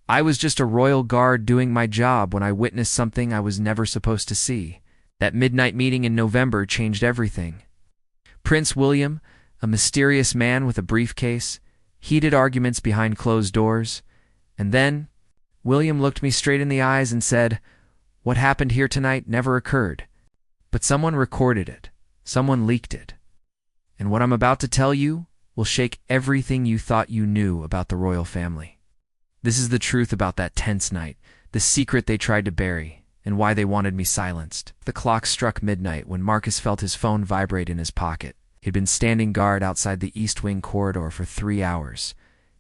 I was just a royal guard doing my job when I witnessed something I was never supposed to see. That midnight meeting in November changed everything. Prince William, a mysterious man with a briefcase, heated arguments behind closed doors, and then William looked me straight in the eyes and said, "What happened here tonight never occurred. But someone recorded it. Someone leaked it. And what I'm about to tell you will shake everything you thought you knew about the royal family. This is the truth about that tense night, the secret they tried to bury, and why they wanted me silenced." The clock struck midnight when Marcus felt his phone vibrate in his pocket. He'd been standing guard outside the East Wing corridor for 3 hours,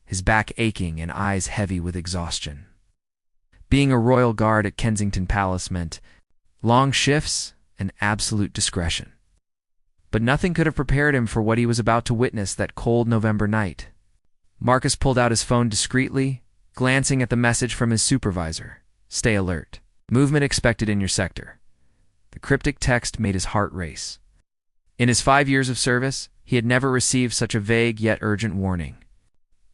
his back aching and eyes heavy with exhaustion. Being a royal guard at Kensington Palace meant long shifts and absolute discretion. But nothing could have prepared him for what he was about to witness that cold November night. Marcus pulled out his phone discreetly, glancing at the message from his supervisor. "Stay alert. Movement expected in your sector." The cryptic text made his heart race. In his 5 years of service, he had never received such a vague yet urgent warning.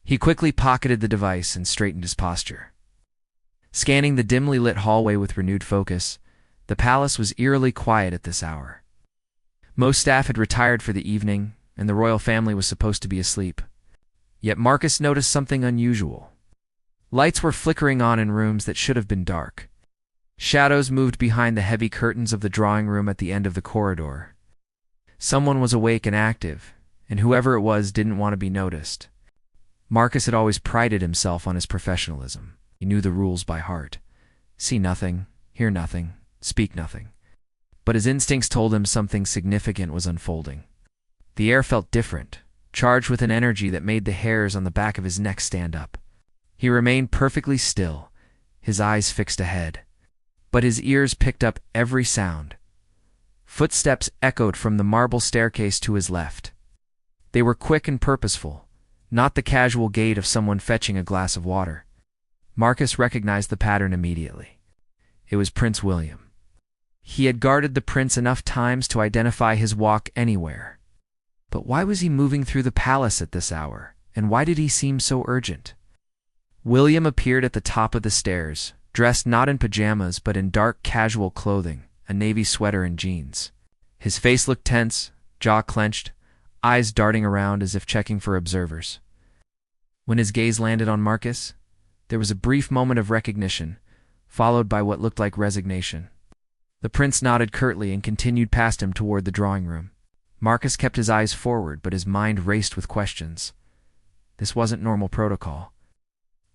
He quickly pocketed the device and straightened his posture. Scanning the dimly lit hallway with renewed focus, the palace was eerily quiet at this hour. Most staff had retired for the evening, and the royal family was supposed to be asleep. Yet Marcus noticed something unusual. Lights were flickering on in rooms that should have been dark. Shadows moved behind the heavy curtains of the drawing room at the end of the corridor. Someone was awake and active, and whoever it was didn't want to be noticed. Marcus had always prided himself on his professionalism. He knew the rules by heart. See nothing, hear nothing, speak nothing. But his instincts told him something significant was unfolding. The air felt different, charged with an energy that made the hairs on the back of his neck stand up. He remained perfectly still, his eyes fixed ahead. But his ears picked up every sound. Footsteps echoed from the marble staircase to his left. They were quick and purposeful, not the casual gait of someone fetching a glass of water. Marcus recognized the pattern immediately. It was Prince William. He had guarded the prince enough times to identify his walk anywhere. But why was he moving through the palace at this hour, and why did he seem so urgent? William appeared at the top of the stairs, dressed not in pajamas but in dark casual clothing, a navy sweater and jeans. His face looked tense, jaw clenched, eyes darting around as if checking for observers. When his gaze landed on Marcus, there was a brief moment of recognition, followed by what looked like resignation. The prince nodded curtly and continued past him toward the drawing room. Marcus kept his eyes forward, but his mind raced with questions. This wasn't normal protocol.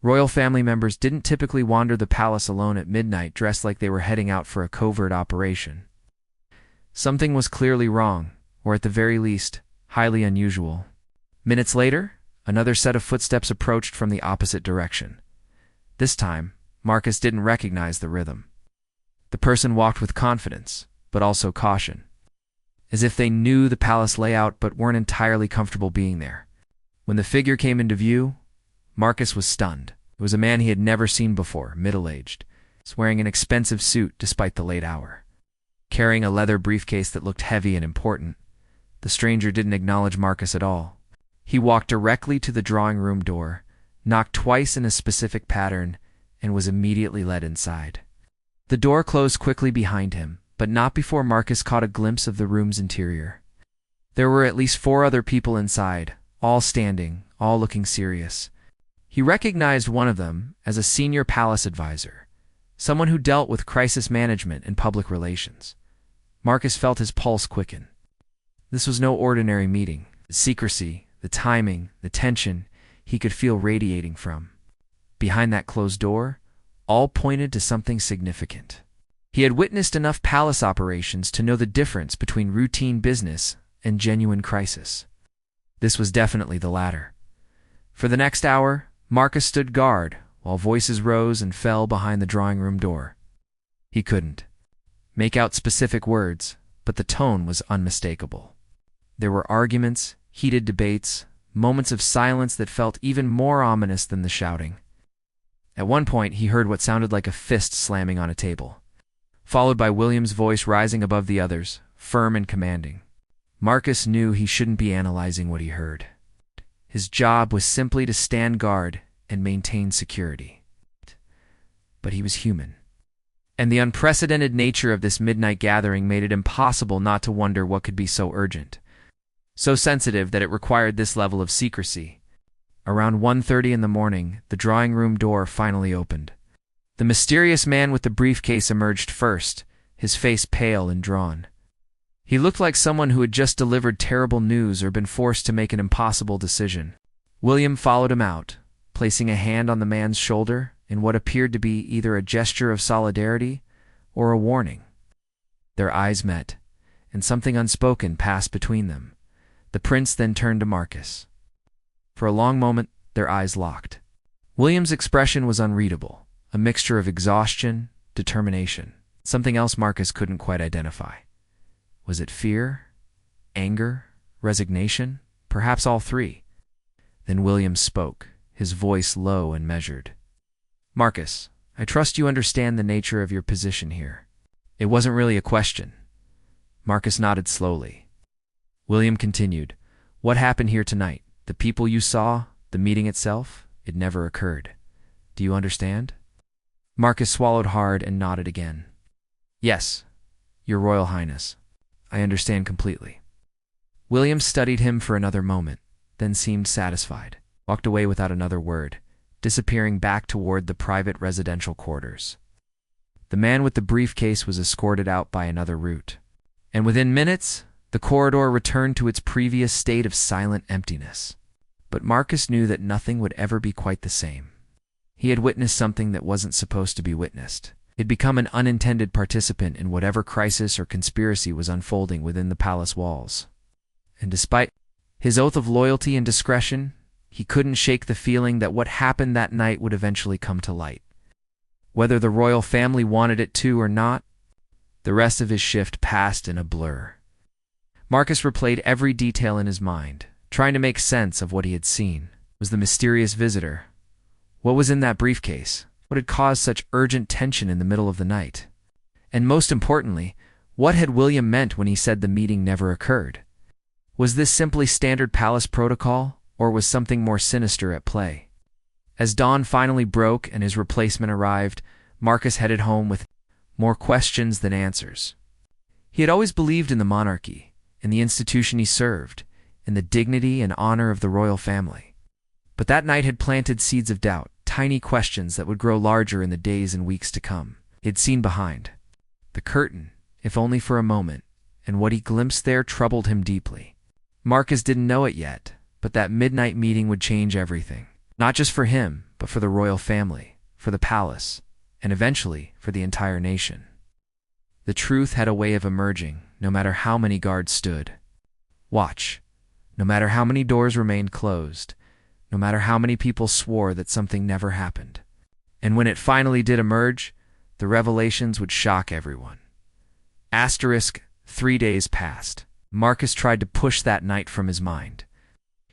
Royal family members didn't typically wander the palace alone at midnight dressed like they were heading out for a covert operation. Something was clearly wrong, or at the very least, highly unusual. Minutes later, another set of footsteps approached from the opposite direction. This time, Marcus didn't recognize the rhythm. The person walked with confidence, but also caution, as if they knew the palace layout but weren't entirely comfortable being there. When the figure came into view, Marcus was stunned. It was a man he had never seen before, middle-aged, wearing an expensive suit despite the late hour. Carrying a leather briefcase that looked heavy and important, the stranger didn't acknowledge Marcus at all. He walked directly to the drawing room door, knocked twice in a specific pattern, and was immediately led inside. The door closed quickly behind him, but not before Marcus caught a glimpse of the room's interior. There were at least 4 other people inside, all standing, all looking serious. He recognized one of them as a senior palace advisor, someone who dealt with crisis management and public relations. Marcus felt his pulse quicken. This was no ordinary meeting. The secrecy, the timing, the tension, he could feel radiating from. Behind that closed door, all pointed to something significant. He had witnessed enough palace operations to know the difference between routine business and genuine crisis. This was definitely the latter. For the next hour, Marcus stood guard while voices rose and fell behind the drawing room door. He couldn't make out specific words, but the tone was unmistakable. There were arguments, heated debates, moments of silence that felt even more ominous than the shouting. At one point, he heard what sounded like a fist slamming on a table, followed by William's voice rising above the others, firm and commanding. Marcus knew he shouldn't be analyzing what he heard. His job was simply to stand guard and maintain security. but he was human. And the unprecedented nature of this midnight gathering made it impossible not to wonder what could be so urgent, so sensitive that it required this level of secrecy. Around 1:30 in the morning, the drawing room door finally opened. The mysterious man with the briefcase emerged first, his face pale and drawn. He looked like someone who had just delivered terrible news or been forced to make an impossible decision. William followed him out, placing a hand on the man's shoulder in what appeared to be either a gesture of solidarity or a warning. Their eyes met, and something unspoken passed between them. The prince then turned to Marcus. For a long moment, their eyes locked. William's expression was unreadable, a mixture of exhaustion, determination, something else Marcus couldn't quite identify. Was it fear, anger, resignation, perhaps all three? Then William spoke, his voice low and measured. "Marcus, I trust you understand the nature of your position here." It wasn't really a question. Marcus nodded slowly. William continued, "What happened here tonight? The people you saw, the meeting itself, it never occurred. Do you understand?" Marcus swallowed hard and nodded again. "Yes, Your Royal Highness. I understand completely." William studied him for another moment, then seemed satisfied, walked away without another word, disappearing back toward the private residential quarters. The man with the briefcase was escorted out by another route, and within minutes, the corridor returned to its previous state of silent emptiness. But Marcus knew that nothing would ever be quite the same. He had witnessed something that wasn't supposed to be witnessed. He'd become an unintended participant in whatever crisis or conspiracy was unfolding within the palace walls. And despite his oath of loyalty and discretion, he couldn't shake the feeling that what happened that night would eventually come to light. Whether the royal family wanted it to or not, the rest of his shift passed in a blur. Marcus replayed every detail in his mind, trying to make sense of what he had seen. Was the mysterious visitor? What was in that briefcase? What had caused such urgent tension in the middle of the night? And most importantly, what had William meant when he said the meeting never occurred? Was this simply standard palace protocol, or was something more sinister at play? As dawn finally broke and his replacement arrived, Marcus headed home with more questions than answers. He had always believed in the monarchy, in the institution he served, in the dignity and honor of the royal family. But that night had planted seeds of doubt, tiny questions that would grow larger in the days and weeks to come. He had seen behind the curtain, if only for a moment, and what he glimpsed there troubled him deeply. Marcus didn't know it yet, but that midnight meeting would change everything. Not just for him, but for the royal family, for the palace, and eventually for the entire nation. The truth had a way of emerging, no matter how many guards stood. Watch. No matter how many doors remained closed, no matter how many people swore that something never happened. And when it finally did emerge, the revelations would shock everyone. Asterisk, 3 days passed. Marcus tried to push that night from his mind.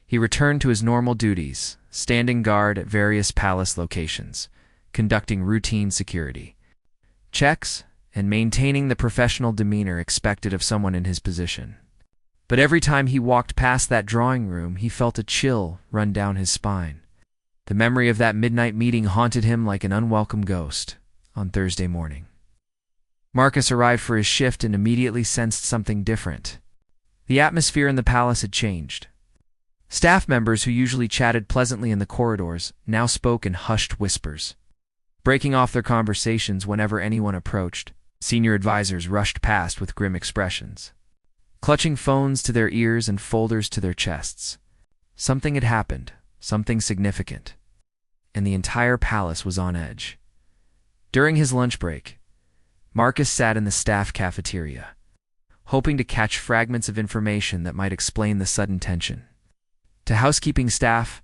He returned to his normal duties, standing guard at various palace locations, conducting routine security checks, and maintaining the professional demeanor expected of someone in his position. But every time he walked past that drawing room, he felt a chill run down his spine. The memory of that midnight meeting haunted him like an unwelcome ghost on Thursday morning. Marcus arrived for his shift and immediately sensed something different. The atmosphere in the palace had changed. Staff members who usually chatted pleasantly in the corridors now spoke in hushed whispers. Breaking off their conversations whenever anyone approached, senior advisors rushed past with grim expressions, clutching phones to their ears and folders to their chests. Something had happened, something significant, and the entire palace was on edge. During his lunch break, Marcus sat in the staff cafeteria, hoping to catch fragments of information that might explain the sudden tension. The housekeeping staff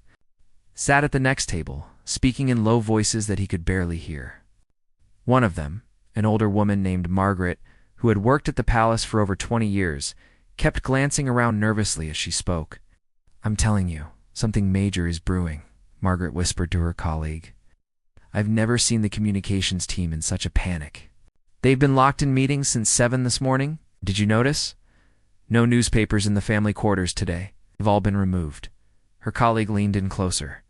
sat at the next table, speaking in low voices that he could barely hear. One of them, an older woman named Margaret, who had worked at the palace for over 20 years, kept glancing around nervously as she spoke. "I'm telling you, something major is brewing," Margaret whispered to her colleague. "I've never seen the communications team in such a panic. They've been locked in meetings since 7 this morning. Did you notice? No newspapers in the family quarters today. They've all been removed." Her colleague leaned in closer.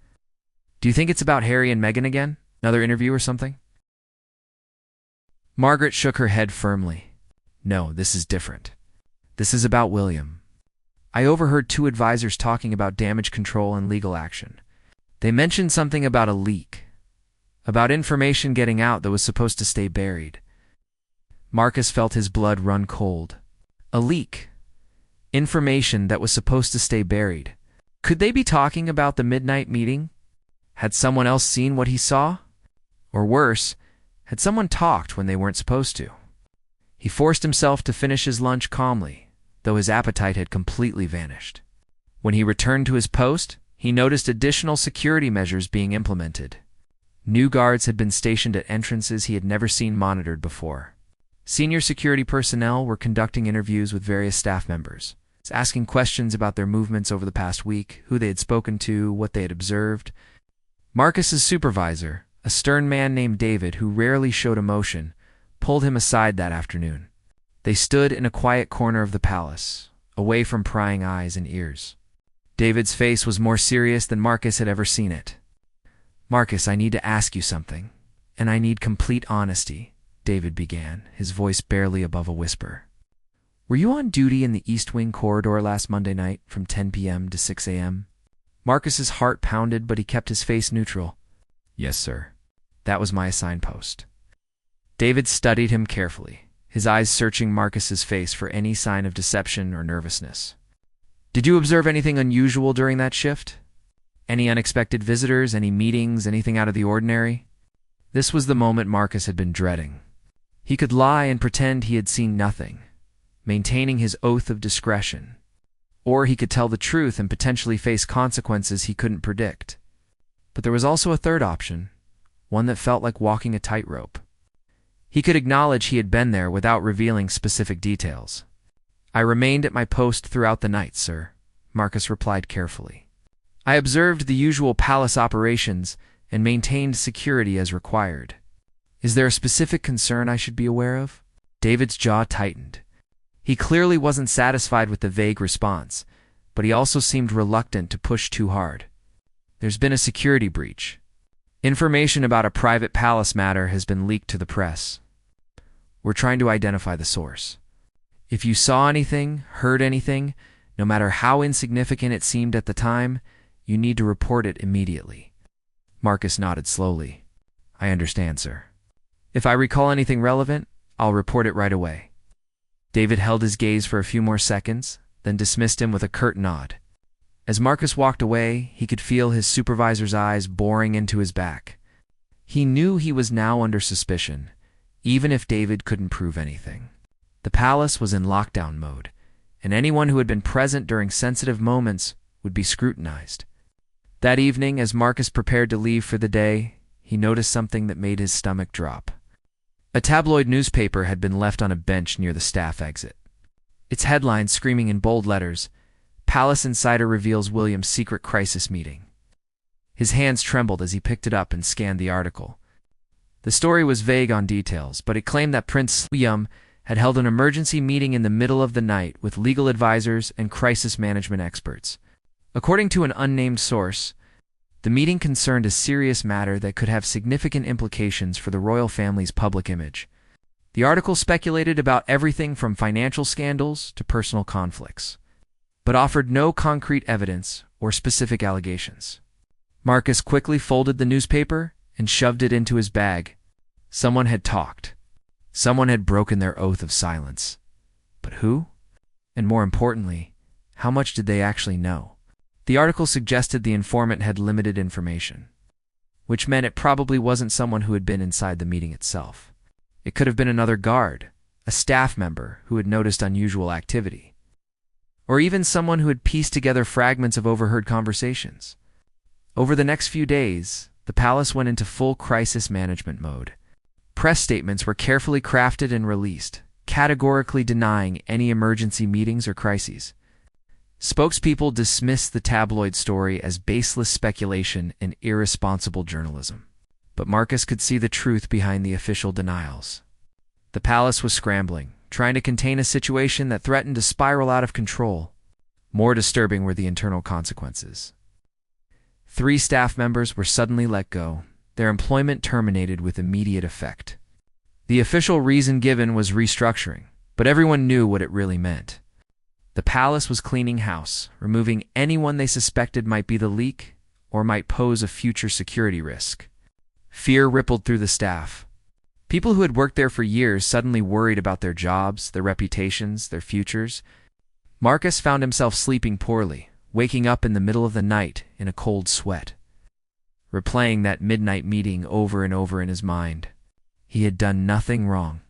"Do you think it's about Harry and Meghan again? Another interview or something?" Margaret shook her head firmly. No, this is different. This is about William. I overheard two advisors talking about damage control and legal action. They mentioned something about a leak, about information getting out that was supposed to stay buried. Marcus felt his blood run cold. A leak. Information that was supposed to stay buried. Could they be talking about the midnight meeting? Had someone else seen what he saw? Or worse, had someone talked when they weren't supposed to? He forced himself to finish his lunch calmly, though his appetite had completely vanished. When he returned to his post, he noticed additional security measures being implemented. New guards had been stationed at entrances he had never seen monitored before. Senior security personnel were conducting interviews with various staff members, asking questions about their movements over the past week, who they had spoken to, what they had observed. Marcus's supervisor, a stern man named David who rarely showed emotion, pulled him aside that afternoon. They stood in a quiet corner of the palace, away from prying eyes and ears. David's face was more serious than Marcus had ever seen it. "Marcus, I need to ask you something, and I need complete honesty," David began, his voice barely above a whisper. "Were you on duty in the East Wing corridor last Monday night from 10 p.m. to 6 a.m.? Marcus's heart pounded, but he kept his face neutral. "Yes, sir. That was my assigned post." David studied him carefully, his eyes searching Marcus's face for any sign of deception or nervousness. "Did you observe anything unusual during that shift? Any unexpected visitors, any meetings, anything out of the ordinary?" This was the moment Marcus had been dreading. He could lie and pretend he had seen nothing, maintaining his oath of discretion. Or he could tell the truth and potentially face consequences he couldn't predict. But there was also a third option, one that felt like walking a tightrope. He could acknowledge he had been there without revealing specific details. "I remained at my post throughout the night, sir," Marcus replied carefully. "I observed the usual palace operations and maintained security as required. Is there a specific concern I should be aware of?" David's jaw tightened. He clearly wasn't satisfied with the vague response, but he also seemed reluctant to push too hard. "There's been a security breach. Information about a private palace matter has been leaked to the press. We're trying to identify the source. If you saw anything, heard anything, no matter how insignificant it seemed at the time, you need to report it immediately." Marcus nodded slowly. "I understand, sir. If I recall anything relevant, I'll report it right away." David held his gaze for a few more seconds, then dismissed him with a curt nod. As Marcus walked away, he could feel his supervisor's eyes boring into his back. He knew he was now under suspicion, even if David couldn't prove anything. The palace was in lockdown mode, and anyone who had been present during sensitive moments would be scrutinized. That evening, as Marcus prepared to leave for the day, he noticed something that made his stomach drop. A tabloid newspaper had been left on a bench near the staff exit. Its headline screaming in bold letters, "Palace Insider Reveals William's Secret Crisis Meeting." His hands trembled as he picked it up and scanned the article. The story was vague on details, but it claimed that Prince William had held an emergency meeting in the middle of the night with legal advisors and crisis management experts. According to an unnamed source, the meeting concerned a serious matter that could have significant implications for the royal family's public image. The article speculated about everything from financial scandals to personal conflicts, but offered no concrete evidence or specific allegations. Marcus quickly folded the newspaper and shoved it into his bag. Someone had talked. Someone had broken their oath of silence. But who? And more importantly, how much did they actually know? The article suggested the informant had limited information, which meant it probably wasn't someone who had been inside the meeting itself. It could have been another guard, a staff member who had noticed unusual activity, or even someone who had pieced together fragments of overheard conversations. Over the next few days, the palace went into full crisis management mode. Press statements were carefully crafted and released, categorically denying any emergency meetings or crises. Spokespeople dismissed the tabloid story as baseless speculation and irresponsible journalism. But Marcus could see the truth behind the official denials. The palace was scrambling, trying to contain a situation that threatened to spiral out of control. More disturbing were the internal consequences. 3 staff members were suddenly let go, their employment terminated with immediate effect. The official reason given was restructuring, but everyone knew what it really meant. The palace was cleaning house, removing anyone they suspected might be the leak or might pose a future security risk. Fear rippled through the staff. People who had worked there for years suddenly worried about their jobs, their reputations, their futures. Marcus found himself sleeping poorly, waking up in the middle of the night in a cold sweat, replaying that midnight meeting over and over in his mind. He had done nothing wrong.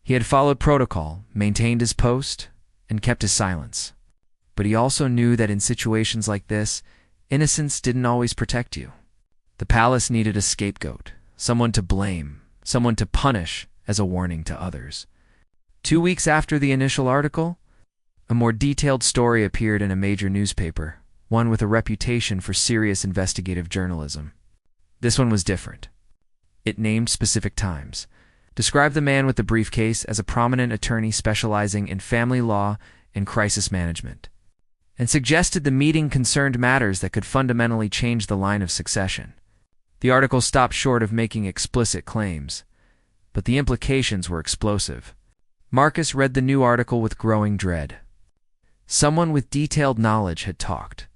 He had followed protocol, maintained his post, and kept his silence. But he also knew that in situations like this, innocence didn't always protect you. The palace needed a scapegoat, someone to blame, someone to punish as a warning to others. 2 weeks after the initial article, a more detailed story appeared in a major newspaper, one with a reputation for serious investigative journalism. This one was different. It named specific times, described the man with the briefcase as a prominent attorney specializing in family law and crisis management, and suggested the meeting concerned matters that could fundamentally change the line of succession. The article stopped short of making explicit claims, but the implications were explosive. Marcus read the new article with growing dread. Someone with detailed knowledge had talked.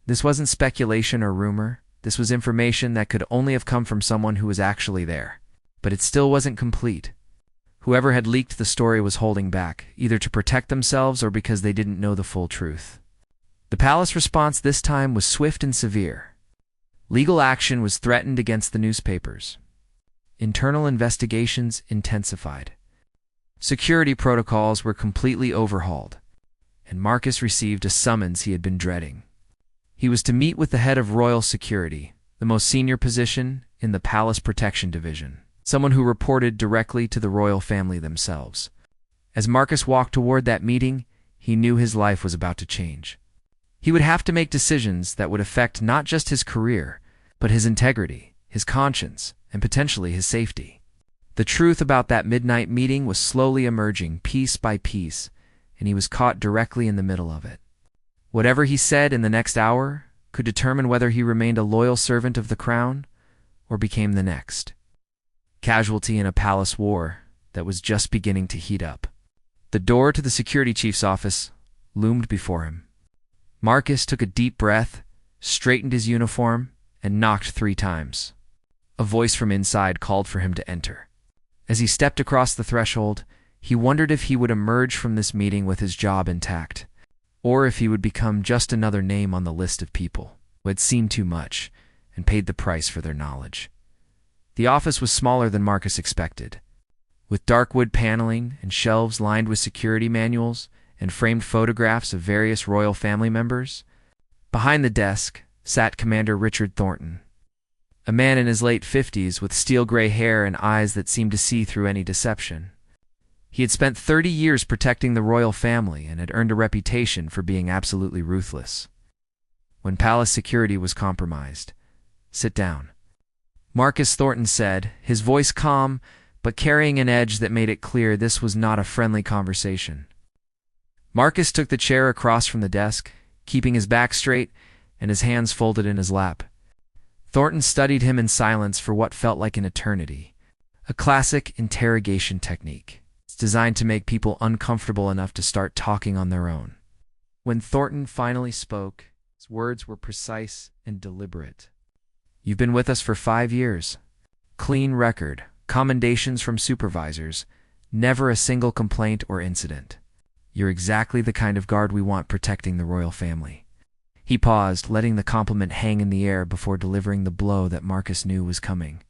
This wasn't speculation or rumor. This was information that could only have come from someone who was actually there. But it still wasn't complete. Whoever had leaked the story was holding back, either to protect themselves or because they didn't know the full truth. The palace response this time was swift and severe. Legal action was threatened against the newspapers. Internal investigations intensified. Security protocols were completely overhauled, and Marcus received a summons he had been dreading. He was to meet with the head of royal security, the most senior position in the palace protection division, someone who reported directly to the royal family themselves. As Marcus walked toward that meeting, he knew his life was about to change. He would have to make decisions that would affect not just his career, but his integrity, his conscience, and potentially his safety. The truth about that midnight meeting was slowly emerging piece by piece, and he was caught directly in the middle of it. Whatever he said in the next hour could determine whether he remained a loyal servant of the crown or became the next casualty in a palace war that was just beginning to heat up. The door to the security chief's office loomed before him. Marcus took a deep breath, straightened his uniform, and knocked 3 times. A voice from inside called for him to enter. As he stepped across the threshold, he wondered if he would emerge from this meeting with his job intact, or if he would become just another name on the list of people who had seen too much and paid the price for their knowledge. The office was smaller than Marcus expected, with dark wood paneling and shelves lined with security manuals and framed photographs of various royal family members. Behind the desk sat Commander Richard Thornton, a man in his late 50s with steel-gray hair and eyes that seemed to see through any deception. He had spent 30 years protecting the royal family and had earned a reputation for being absolutely ruthless. When palace security was compromised, "Sit down," Marcus Thornton said, his voice calm, but carrying an edge that made it clear this was not a friendly conversation. Marcus took the chair across from the desk, keeping his back straight and his hands folded in his lap. Thornton studied him in silence for what felt like an eternity, a classic interrogation technique. It's designed to make people uncomfortable enough to start talking on their own. When Thornton finally spoke, his words were precise and deliberate. "You've been with us for 5 years. Clean record, commendations from supervisors, never a single complaint or incident. You're exactly the kind of guard we want protecting the royal family." He paused, letting the compliment hang in the air before delivering the blow that Marcus knew was coming.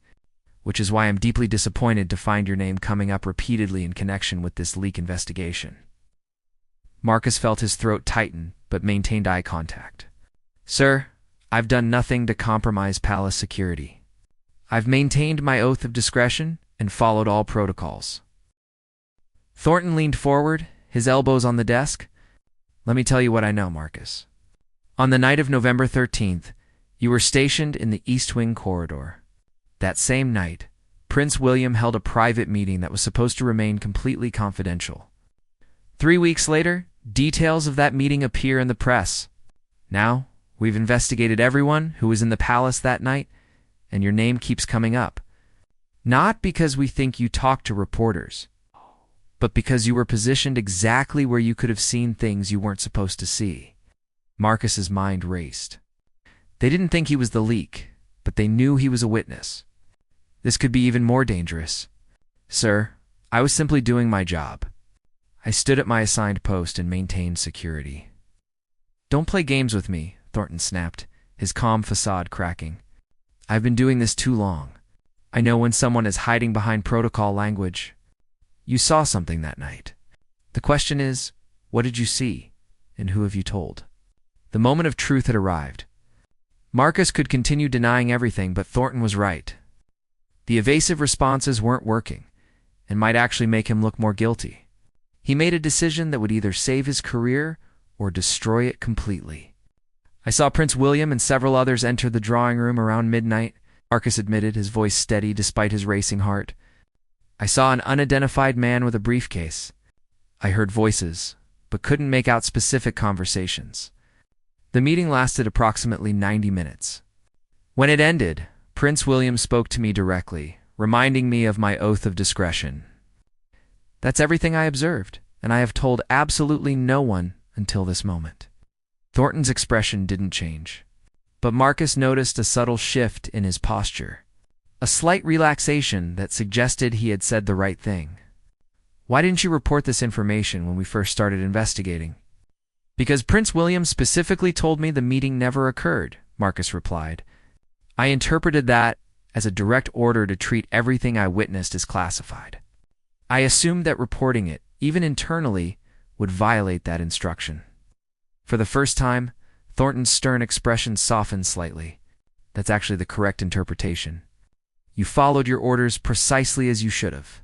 "Which is why I'm deeply disappointed to find your name coming up repeatedly in connection with this leak investigation." Marcus felt his throat tighten, but maintained eye contact. "Sir, I've done nothing to compromise palace security. I've maintained my oath of discretion and followed all protocols." Thornton leaned forward, his elbows on the desk. "Let me tell you what I know, Marcus. On the night of November 13th, you were stationed in the East Wing corridor. That same night, Prince William held a private meeting that was supposed to remain completely confidential. 3 weeks later, details of that meeting appear in the press. Now, we've investigated everyone who was in the palace that night, and your name keeps coming up. Not because we think you talked to reporters, but because you were positioned exactly where you could have seen things you weren't supposed to see. Marcus's mind raced. They didn't think he was the leak, but they knew he was a witness. This could be even more dangerous. Sir, I was simply doing my job. I stood at my assigned post and maintained security. Don't play games with me, Thornton snapped, his calm facade cracking. I've been doing this too long. I know when someone is hiding behind protocol language. You saw something that night. The question is, what did you see, and who have you told? The moment of truth had arrived. Marcus could continue denying everything, but Thornton was right. The evasive responses weren't working, and might actually make him look more guilty. He made a decision that would either save his career or destroy it completely. I saw Prince William and several others enter the drawing room around midnight, Marcus admitted, his voice steady despite his racing heart. I saw an unidentified man with a briefcase. I heard voices, but couldn't make out specific conversations. The meeting lasted approximately 90 minutes. When it ended, Prince William spoke to me directly, reminding me of my oath of discretion. That's everything I observed, and I have told absolutely no one until this moment. Thornton's expression didn't change, but Marcus noticed a subtle shift in his posture, a slight relaxation that suggested he had said the right thing. Why didn't you report this information when we first started investigating? Because Prince William specifically told me the meeting never occurred, Marcus replied. I interpreted that as a direct order to treat everything I witnessed as classified. I assumed that reporting it, even internally, would violate that instruction. For the first time, Thornton's stern expression softened slightly. That's actually the correct interpretation. You followed your orders precisely as you should have.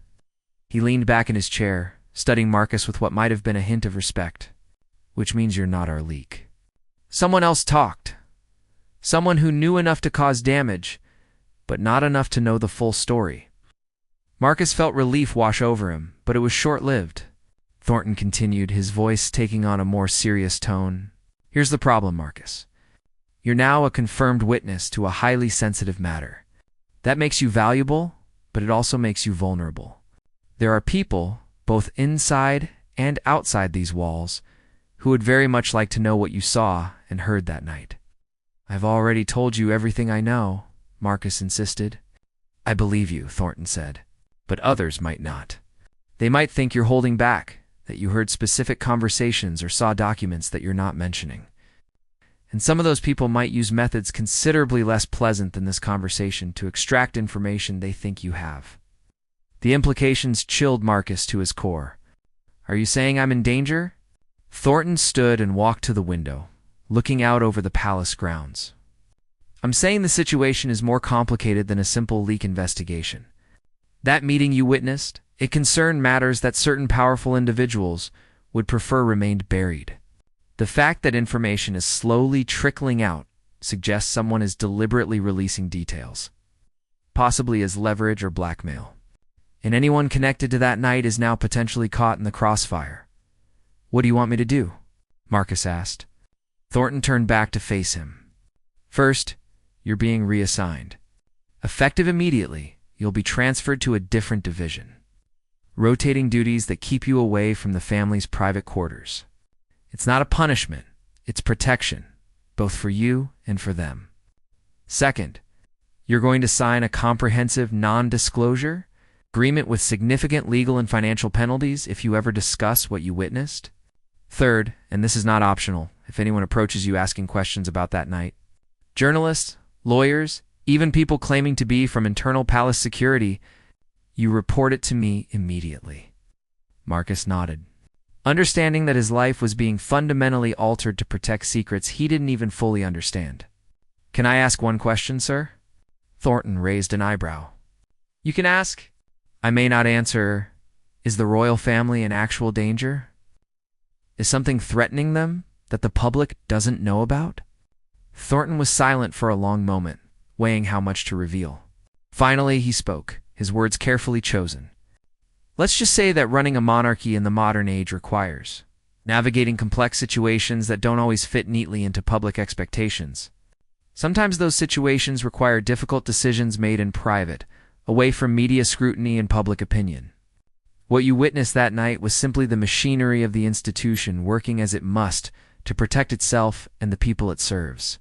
He leaned back in his chair, studying Marcus with what might have been a hint of respect. Which means you're not our leak. Someone else talked. Someone who knew enough to cause damage, but not enough to know the full story. Marcus felt relief wash over him, but it was short-lived. Thornton continued, his voice taking on a more serious tone. Here's the problem, Marcus. You're now a confirmed witness to a highly sensitive matter. That makes you valuable, but it also makes you vulnerable. There are people, both inside and outside these walls, who would very much like to know what you saw and heard that night. I've already told you everything I know, Marcus insisted. I believe you, Thornton said, but others might not. They might think you're holding back, that you heard specific conversations or saw documents that you're not mentioning. And some of those people might use methods considerably less pleasant than this conversation to extract information they think you have. The implications chilled Marcus to his core. Are you saying I'm in danger? Thornton stood and walked to the window, looking out over the palace grounds. I'm saying the situation is more complicated than a simple leak investigation. That meeting you witnessed, it concerned matters that certain powerful individuals would prefer remained buried. The fact that information is slowly trickling out suggests someone is deliberately releasing details, possibly as leverage or blackmail. And anyone connected to that night is now potentially caught in the crossfire. What do you want me to do? Marcus asked. Thornton turned back to face him. First, you're being reassigned. Effective immediately, you'll be transferred to a different division. Rotating duties that keep you away from the family's private quarters. It's not a punishment, it's protection, both for you and for them. Second, you're going to sign a comprehensive non-disclosure agreement with significant legal and financial penalties if you ever discuss what you witnessed. Third, and this is not optional, if anyone approaches you asking questions about that night, journalists, lawyers, even people claiming to be from internal palace security, you report it to me immediately. Marcus nodded, understanding that his life was being fundamentally altered to protect secrets he didn't even fully understand. Can I ask one question, sir? Thornton raised an eyebrow. You can ask. I may not answer. Is the royal family in actual danger? Is something threatening them that the public doesn't know about? Thornton was silent for a long moment, weighing how much to reveal. Finally, he spoke, his words carefully chosen. Let's just say that running a monarchy in the modern age requires navigating complex situations that don't always fit neatly into public expectations. Sometimes those situations require difficult decisions made in private, away from media scrutiny and public opinion. What you witnessed that night was simply the machinery of the institution working as it must to protect itself and the people it serves.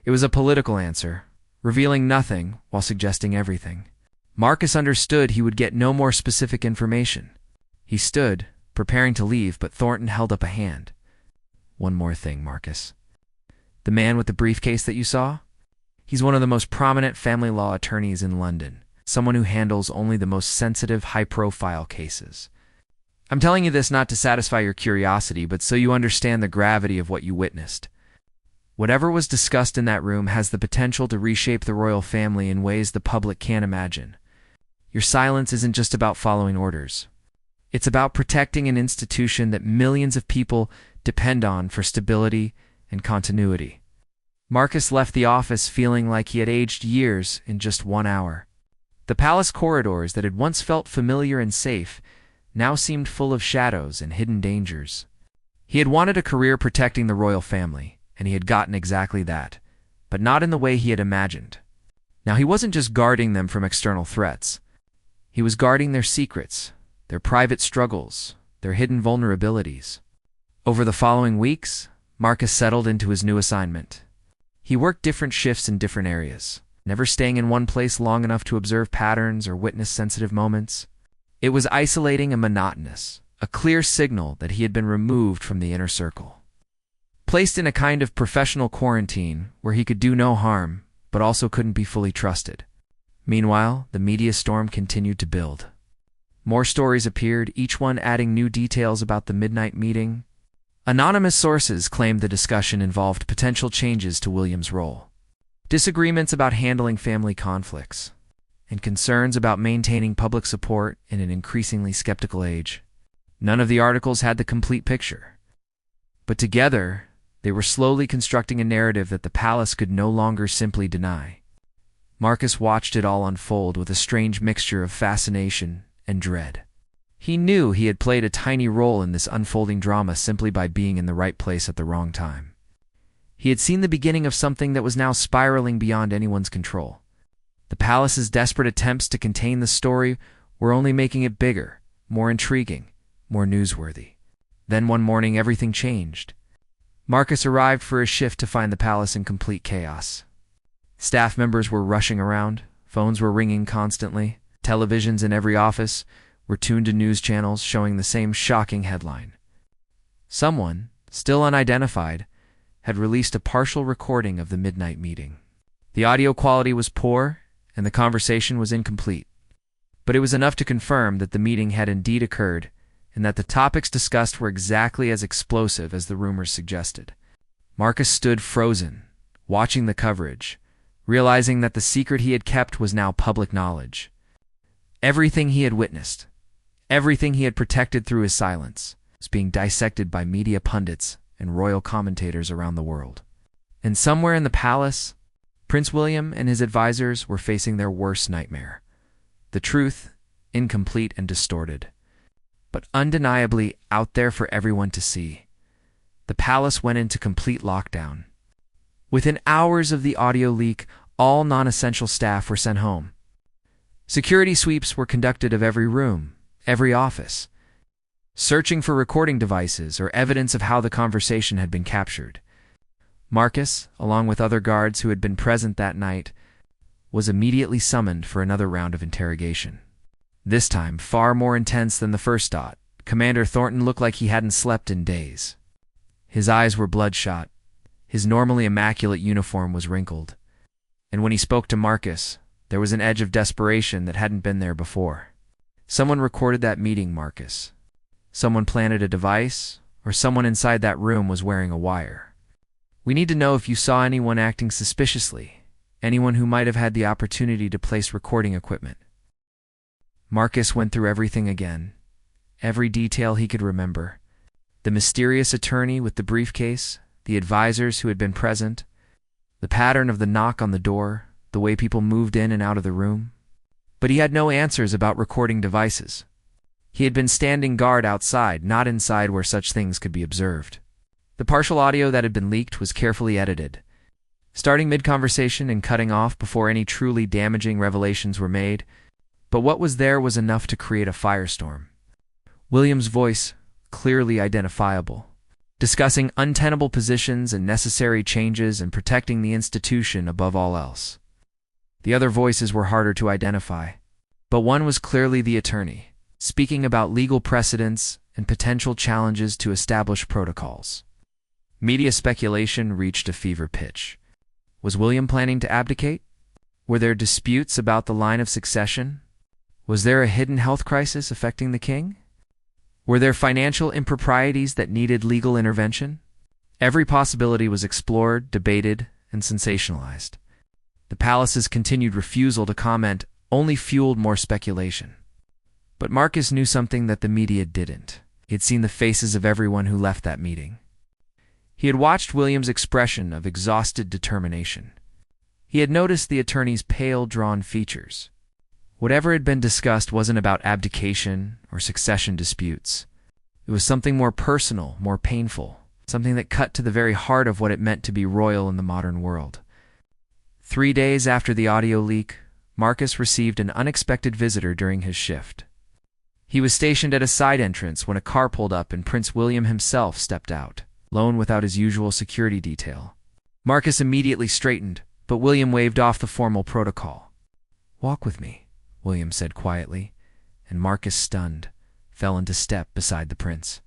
It was a political answer, revealing nothing while suggesting everything. Marcus understood he would get no more specific information. He stood, preparing to leave, but Thornton held up a hand. "One more thing, Marcus. The man with the briefcase that you saw? He's one of the most prominent family law attorneys in London, someone who handles only the most sensitive, high-profile cases. I'm telling you this not to satisfy your curiosity, but so you understand the gravity of what you witnessed. Whatever was discussed in that room has the potential to reshape the royal family in ways the public can't imagine. Your silence isn't just about following orders. It's about protecting an institution that millions of people depend on for stability and continuity." Marcus left the office feeling like he had aged years in just 1 hour. The palace corridors that had once felt familiar and safe now seemed full of shadows and hidden dangers. He had wanted a career protecting the royal family, and he had gotten exactly that, but not in the way he had imagined. Now he wasn't just guarding them from external threats. He was guarding their secrets, their private struggles, their hidden vulnerabilities. Over the following weeks, Marcus settled into his new assignment. He worked different shifts in different areas, never staying in one place long enough to observe patterns or witness sensitive moments. It was isolating and monotonous, a clear signal that he had been removed from the inner circle. Placed in a kind of professional quarantine where he could do no harm, but also couldn't be fully trusted. Meanwhile, the media storm continued to build. More stories appeared, each one adding new details about the midnight meeting. Anonymous sources claimed the discussion involved potential changes to William's role, disagreements about handling family conflicts, and concerns about maintaining public support in an increasingly skeptical age. None of the articles had the complete picture, but together they were slowly constructing a narrative that the palace could no longer simply deny. Marcus watched it all unfold with a strange mixture of fascination and dread. He knew he had played a tiny role in this unfolding drama simply by being in the right place at the wrong time. He had seen the beginning of something that was now spiraling beyond anyone's control. The palace's desperate attempts to contain the story were only making it bigger, more intriguing, more newsworthy. Then one morning everything changed. Marcus arrived for his shift to find the palace in complete chaos. Staff members were rushing around, phones were ringing constantly, televisions in every office were tuned to news channels showing the same shocking headline. Someone, still unidentified, had released a partial recording of the midnight meeting. The audio quality was poor, and the conversation was incomplete. But it was enough to confirm that the meeting had indeed occurred, and that the topics discussed were exactly as explosive as the rumors suggested. Marcus stood frozen, watching the coverage, realizing that the secret he had kept was now public knowledge. Everything he had witnessed, everything he had protected through his silence, was being dissected by media pundits and royal commentators around the world. And somewhere in the palace, Prince William and his advisors were facing their worst nightmare. The truth, incomplete and distorted, but undeniably out there for everyone to see. The palace went into complete lockdown. Within hours of the audio leak, all non-essential staff were sent home. Security sweeps were conducted of every room, every office, searching for recording devices or evidence of how the conversation had been captured. Marcus, along with other guards who had been present that night, was immediately summoned for another round of interrogation. This time, far more intense than the first dot, Commander Thornton looked like he hadn't slept in days. His eyes were bloodshot, his normally immaculate uniform was wrinkled, and when he spoke to Marcus, there was an edge of desperation that hadn't been there before. Someone recorded that meeting, Marcus. Someone planted a device, or someone inside that room was wearing a wire. We need to know if you saw anyone acting suspiciously, anyone who might have had the opportunity to place recording equipment. Marcus went through everything again, every detail he could remember. The mysterious attorney with the briefcase, the advisors who had been present, the pattern of the knock on the door, the way people moved in and out of the room. But he had no answers about recording devices. He had been standing guard outside, not inside where such things could be observed. The partial audio that had been leaked was carefully edited, starting mid-conversation and cutting off before any truly damaging revelations were made. But what was there was enough to create a firestorm. William's voice, clearly identifiable, discussing untenable positions and necessary changes and protecting the institution above all else. The other voices were harder to identify, but one was clearly the attorney, speaking about legal precedents and potential challenges to established protocols. Media speculation reached a fever pitch. Was William planning to abdicate? Were there disputes about the line of succession? Was there a hidden health crisis affecting the king? Were there financial improprieties that needed legal intervention? Every possibility was explored, debated, and sensationalized. The palace's continued refusal to comment only fueled more speculation. But Marcus knew something that the media didn't. He had seen the faces of everyone who left that meeting. He had watched William's expression of exhausted determination. He had noticed the attorney's pale, drawn features. Whatever had been discussed wasn't about abdication or succession disputes. It was something more personal, more painful, something that cut to the very heart of what it meant to be royal in the modern world. 3 days after the audio leak, Marcus received an unexpected visitor during his shift. He was stationed at a side entrance when a car pulled up and Prince William himself stepped out, alone without his usual security detail. Marcus immediately straightened, but William waved off the formal protocol. "Walk with me," William said quietly, and Marcus, stunned, fell into step beside the prince.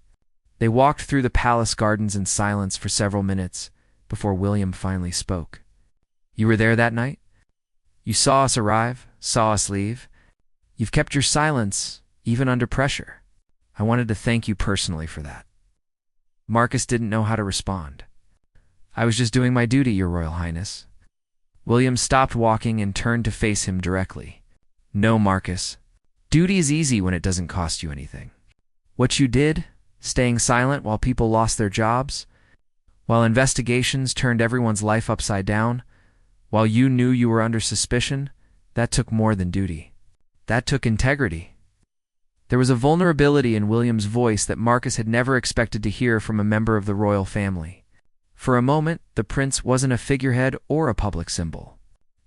They walked through the palace gardens in silence for several minutes before William finally spoke. "You were there that night? You saw us arrive, saw us leave. You've kept your silence, even under pressure. I wanted to thank you personally for that." Marcus didn't know how to respond. "I was just doing my duty, Your Royal Highness." William stopped walking and turned to face him directly. "No, Marcus. Duty is easy when it doesn't cost you anything. What you did, staying silent while people lost their jobs, while investigations turned everyone's life upside down, while you knew you were under suspicion, that took more than duty. That took integrity." There was a vulnerability in William's voice that Marcus had never expected to hear from a member of the royal family. For a moment, the prince wasn't a figurehead or a public symbol.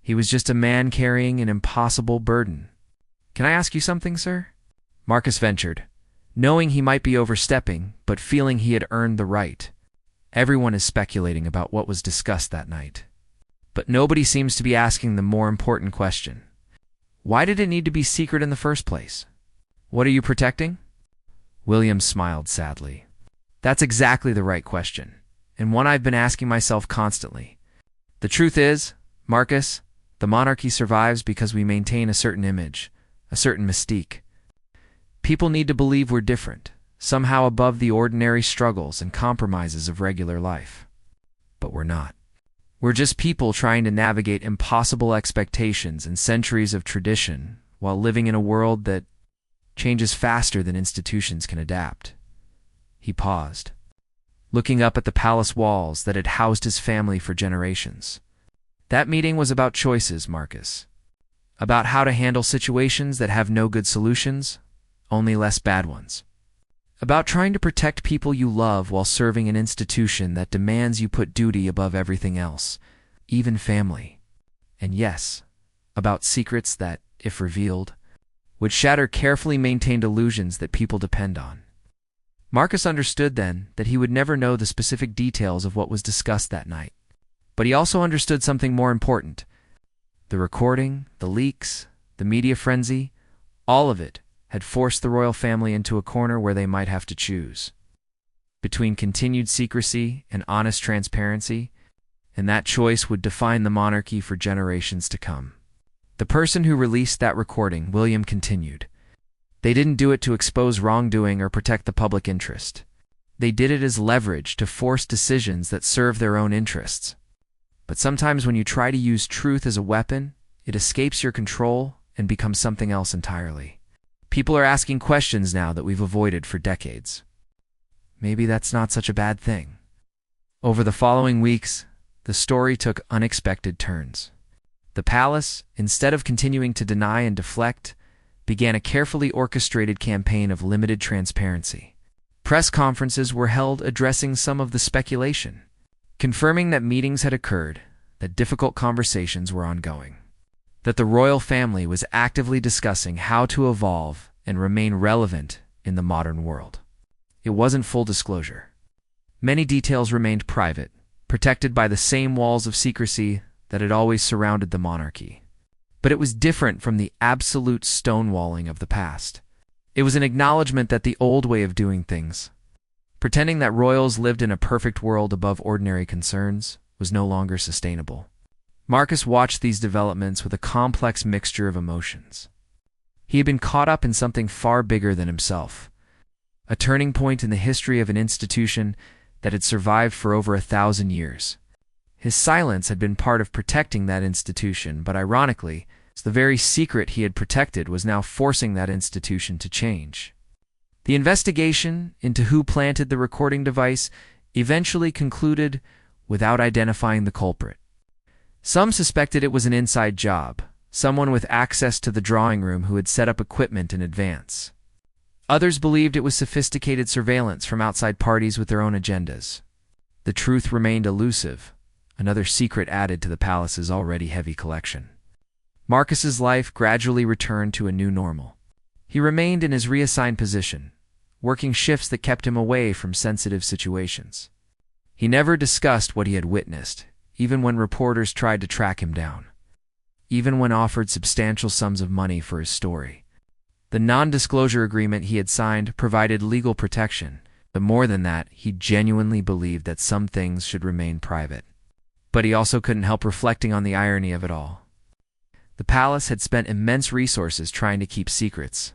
He was just a man carrying an impossible burden. "Can I ask you something, sir?" Marcus ventured, knowing he might be overstepping, but feeling he had earned the right. Everyone is speculating about what was discussed that night. But nobody seems to be asking the more important question. Why did it need to be secret in the first place? What are you protecting? William smiled sadly. That's exactly the right question, and one I've been asking myself constantly. The truth is, Marcus, the monarchy survives because we maintain a certain image, a certain mystique. People need to believe we're different, somehow above the ordinary struggles and compromises of regular life. But we're not. We're just people trying to navigate impossible expectations and centuries of tradition while living in a world that changes faster than institutions can adapt. He paused, looking up at the palace walls that had housed his family for generations. That meeting was about choices, Marcus. About how to handle situations that have no good solutions, only less bad ones. About trying to protect people you love while serving an institution that demands you put duty above everything else, even family. And yes, about secrets that, if revealed, would shatter carefully maintained illusions that people depend on. Marcus understood then that he would never know the specific details of what was discussed that night. But he also understood something more important. The recording, the leaks, the media frenzy, all of it had forced the royal family into a corner where they might have to choose between continued secrecy and honest transparency, and that choice would define the monarchy for generations to come. The person who released that recording, William continued, they didn't do it to expose wrongdoing or protect the public interest. They did it as leverage to force decisions that serve their own interests. But sometimes when you try to use truth as a weapon, it escapes your control and becomes something else entirely. People are asking questions now that we've avoided for decades. Maybe that's not such a bad thing. Over the following weeks, the story took unexpected turns. The palace, instead of continuing to deny and deflect, began a carefully orchestrated campaign of limited transparency. Press conferences were held addressing some of the speculation, confirming that meetings had occurred, that difficult conversations were ongoing, that the royal family was actively discussing how to evolve and remain relevant in the modern world. It wasn't full disclosure. Many details remained private, protected by the same walls of secrecy that had always surrounded the monarchy. But it was different from the absolute stonewalling of the past. It was an acknowledgement that the old way of doing things, pretending that royals lived in a perfect world above ordinary concerns, was no longer sustainable. Marcus watched these developments with a complex mixture of emotions. He had been caught up in something far bigger than himself, a turning point in the history of an institution that had survived for over 1,000 years. His silence had been part of protecting that institution, but ironically, the very secret he had protected was now forcing that institution to change. The investigation into who planted the recording device eventually concluded without identifying the culprit. Some suspected it was an inside job, someone with access to the drawing room who had set up equipment in advance. Others believed it was sophisticated surveillance from outside parties with their own agendas. The truth remained elusive, another secret added to the palace's already heavy collection. Marcus's life gradually returned to a new normal. He remained in his reassigned position, working shifts that kept him away from sensitive situations. He never discussed what he had witnessed, even when reporters tried to track him down, even when offered substantial sums of money for his story. The non-disclosure agreement he had signed provided legal protection, but more than that, he genuinely believed that some things should remain private. But he also couldn't help reflecting on the irony of it all. The palace had spent immense resources trying to keep secrets,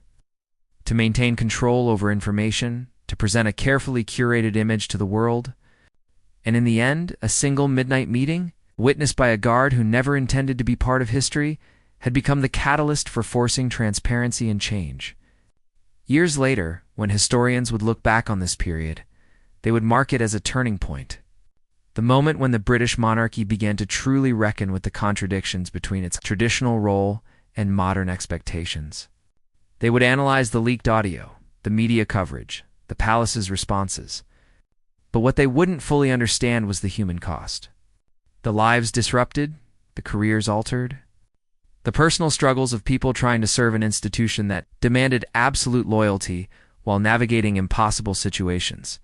to maintain control over information, to present a carefully curated image to the world, and in the end, a single midnight meeting, witnessed by a guard who never intended to be part of history, had become the catalyst for forcing transparency and change. Years later, when historians would look back on this period, they would mark it as a turning point, the moment when the British monarchy began to truly reckon with the contradictions between its traditional role and modern expectations. They would analyze the leaked audio, the media coverage, the palace's responses. But what they wouldn't fully understand was the human cost. The lives disrupted, the careers altered, the personal struggles of people trying to serve an institution that demanded absolute loyalty while navigating impossible situations.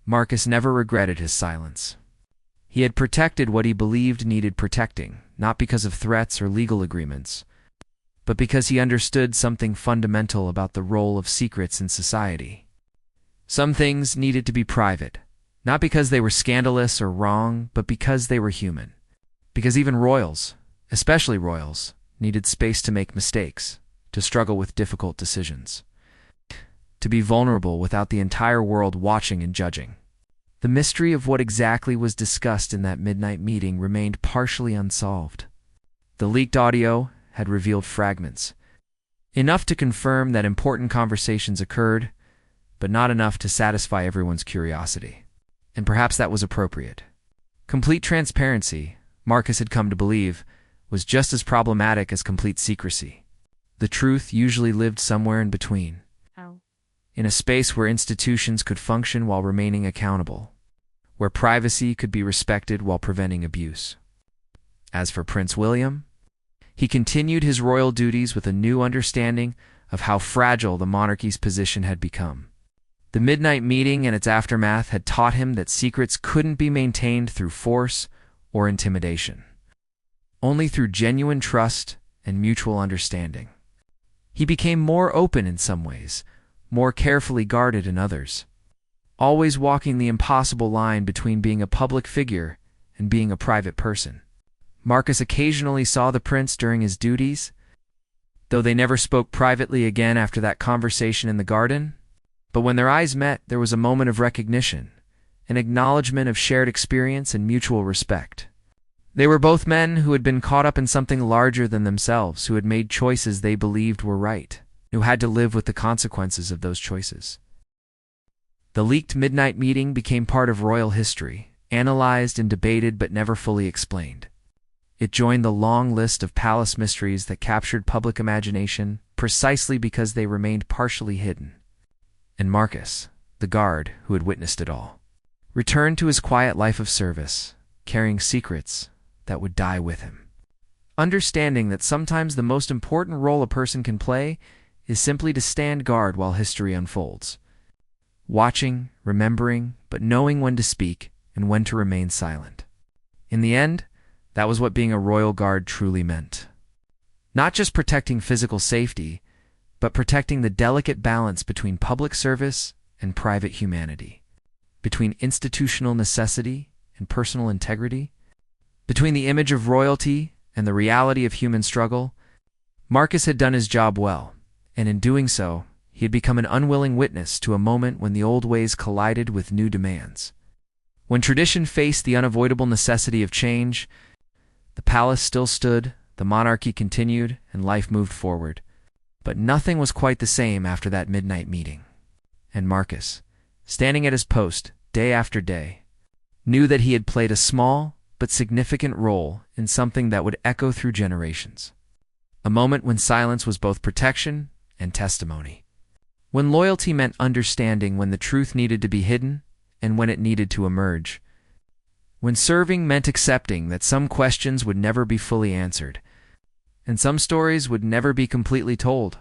Marcus never regretted his silence. He had protected what he believed needed protecting, not because of threats or legal agreements, but because he understood something fundamental about the role of secrets in society. Some things needed to be private, not because they were scandalous or wrong, but because they were human. Because even royals, especially royals, needed space to make mistakes, to struggle with difficult decisions, to be vulnerable without the entire world watching and judging. The mystery of what exactly was discussed in that midnight meeting remained partially unsolved. The leaked audio had revealed fragments, enough to confirm that important conversations occurred, but not enough to satisfy everyone's curiosity. And perhaps that was appropriate. Complete transparency, Marcus had come to believe, was just as problematic as complete secrecy. The truth usually lived somewhere in between, in a space where institutions could function while remaining accountable, where privacy could be respected while preventing abuse. As for Prince William, he continued his royal duties with a new understanding of how fragile the monarchy's position had become. The midnight meeting and its aftermath had taught him that secrets couldn't be maintained through force or intimidation, only through genuine trust and mutual understanding. He became more open in some ways, more carefully guarded in others, always walking the impossible line between being a public figure and being a private person. Marcus occasionally saw the prince during his duties, though they never spoke privately again after that conversation in the garden. But when their eyes met, there was a moment of recognition, an acknowledgement of shared experience and mutual respect. They were both men who had been caught up in something larger than themselves, who had made choices they believed were right, who had to live with the consequences of those choices. The leaked midnight meeting became part of royal history, analyzed and debated but never fully explained. It joined the long list of palace mysteries that captured public imagination precisely because they remained partially hidden. And Marcus, the guard who had witnessed it all, returned to his quiet life of service, carrying secrets, that would die with him. Understanding that sometimes the most important role a person can play is simply to stand guard while history unfolds. Watching, remembering, but knowing when to speak and when to remain silent. In the end, that was what being a royal guard truly meant. Not just protecting physical safety, but protecting the delicate balance between public service and private humanity, between institutional necessity and personal integrity, between the image of royalty and the reality of human struggle. Marcus had done his job well, and in doing so, he had become an unwilling witness to a moment when the old ways collided with new demands. When tradition faced the unavoidable necessity of change, the palace still stood, the monarchy continued, and life moved forward. But nothing was quite the same after that midnight meeting. And Marcus, standing at his post day after day, knew that he had played a small but significant role in something that would echo through generations. A moment when silence was both protection and testimony. When loyalty meant understanding when the truth needed to be hidden and when it needed to emerge. When serving meant accepting that some questions would never be fully answered, and some stories would never be completely told.